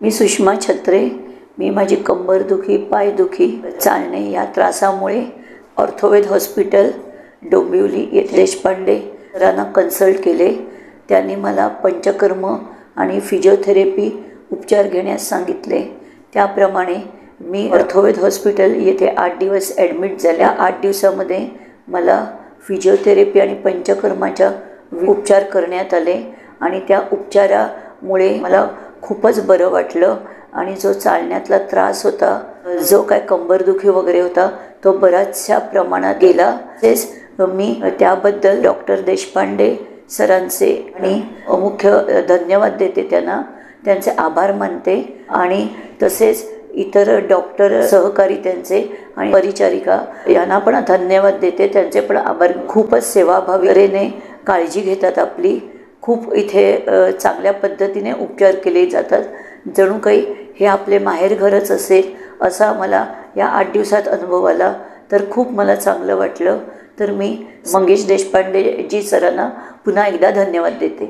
मी सुषमा छत्रे। मी माझी कंबरदुखी, पायदुखी, चालणे या त्रासामुळे ऑर्थोवेद हॉस्पिटल डोंबिवली येथे देशपांडे सरांना कन्सल्ट केले। त्यांनी मला पंचकर्म आणि फिजिओथेरपी उपचार घेण्यास सांगितले। त्याप्रमाणे मी ऑर्थोवेद हॉस्पिटल येथे 8 दिवस ॲडमिट झाले। 8 दिवसामध्ये मला फिजिओथेरपी आणि पंचकर्माचा उपचार करण्यात आले आणि त्या उपचारामुळे मला खूपच बरं वाटलं आणि जो चालण्यातला त्रास होता, जो काय कंबरदुखी वगैरे होता, तो बऱ्याचशा प्रमाणात गेला। तसेच मी त्याबद्दल डॉक्टर देशपांडे सरांचे आणि मुख्य धन्यवाद देते, त्यांचे आभार मानते आणि तसेच इतर डॉक्टर सहकारी त्यांचे आणि परिचारिका यांना पण धन्यवाद देते, त्यांचे पण आभार। खूपच सेवाभावीने काळजी घेतात आपली। खूप इथे चांगल्या पद्धतीने उपचार केले जातात, जणू काही हे आपले माहेरघरच असेल असा मला या 8 दिवसात अनुभव आला। तर खूप मला चांगलं वाटलं। तर मी मंगेश देशपांडे जी सरांना पुन्हा एकदा धन्यवाद देते।